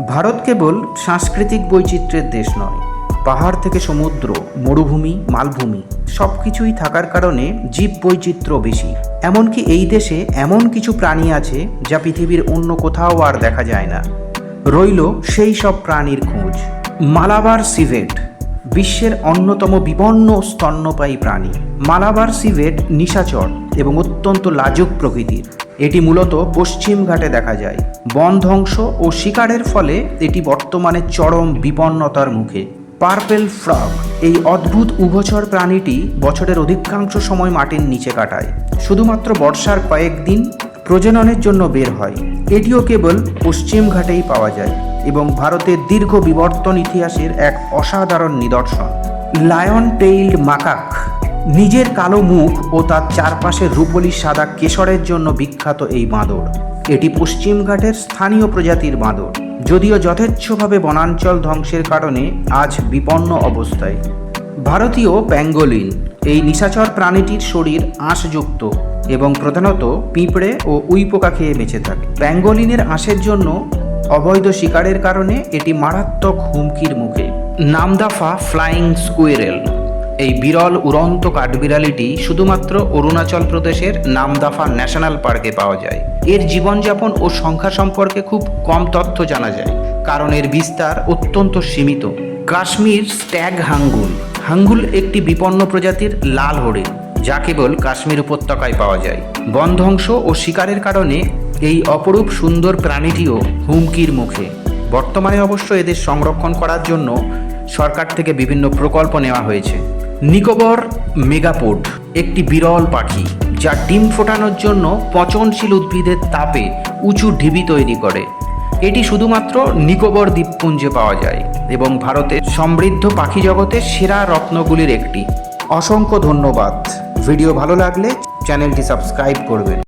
ভারত কেবল সাংস্কৃতিক বৈচিত্র্যের দেশ নয়, পাহাড় থেকে সমুদ্র, মরুভূমি, মালভূমি সব কিছুই থাকার কারণে জীব বৈচিত্র্য বেশি। এমনকি এই দেশে এমন কিছু প্রাণী আছে যা পৃথিবীর অন্য কোথাও আর দেখা যায় না। রইল সেই সব প্রাণীর খোঁজ। মালাবার সিভেট বিশ্বের অন্যতম বিপন্ন স্তন্যপায়ী প্রাণী। মালাবার সিভেট নিশাচর এবং অত্যন্ত লাজুক প্রকৃতির। এটি মূলত পশ্চিম ঘাটে দেখা যায়। বন ধ্বংস ও শিকারের ফলে এটি বর্তমানে চরম বিপন্নতার মুখে। পার্পেল ফ্রগ এই অদ্ভুত উভচর প্রাণীটি বছরের অধিকাংশ সময় মাটির নিচে কাটায়। শুধুমাত্র বর্ষার কয়েকদিন প্রজননের জন্য বের হয়। এটিও কেবল পশ্চিম ঘাটেই পাওয়া যায় এবং ভারতের দীর্ঘ বিবর্তন ইতিহাসের এক অসাধারণ নিদর্শন। লায়ন টেইলড মাকাক নিজের কালো মুখ ও তার চারপাশের রূপলি সাদা কেশরের জন্য বিখ্যাত এই বাঁদর। এটি পশ্চিম ঘাটের স্থানীয় প্রজাতির বাঁদর, যদিও যথেচ্ছভাবে বনাঞ্চল ধ্বংসের কারণে আজ বিপন্ন অবস্থায়। ভারতীয় প্যাঙ্গোলিন এই নিশাচর প্রাণীটির শরীর আঁশযুক্ত এবং প্রধানত পিঁপড়ে ও উইপোকা খেয়ে বেঁচে থাকে। প্যাঙ্গোলিনের আঁশের জন্য অবৈধ শিকারের কারণে এটি মারাত্মক হুমকির মুখে। নামদাফা ফ্লাইং স্কুইরেল এই বিরল উড়ন্ত কাঠবিড়ালিটি শুধুমাত্র অরুণাচল প্রদেশের নামদাফা ন্যাশনাল পার্কে পাওয়া যায়। এর জীবনযাপন ও সংখ্যা সম্পর্কে খুব কম তথ্য জানা যায়, কারণ এর বিস্তার অত্যন্ত সীমিত। কাশ্মীর স্ট্যাগ হাঙ্গুল হাঙ্গুল একটি বিপন্ন প্রজাতির লাল হরিণ, যা কেবল কাশ্মীর উপত্যকায় পাওয়া যায়। বন ধ্বংস ও শিকারের কারণে এই অপরূপ সুন্দর প্রাণীটিও হুমকির মুখে। বর্তমানে অবশ্য এদের সংরক্ষণ করার জন্য সরকার থেকে বিভিন্ন প্রকল্প নেওয়া হয়েছে। নিকোবর মেগাপোড একটি বিরল পাখি, যা ডিম ফোটানোর জন্য পচনশীল উদ্ভিদের তাপে উঁচু ঢিবি তৈরি করে। এটি শুধুমাত্র নিকোবর দ্বীপপুঞ্জে পাওয়া যায় এবং ভারতের সমৃদ্ধ পাখি জগতের সেরা রত্নগুলির একটি। অসংখ্য ধন্যবাদ। ভিডিও ভালো লাগলে চ্যানেলটি সাবস্ক্রাইব করবেন।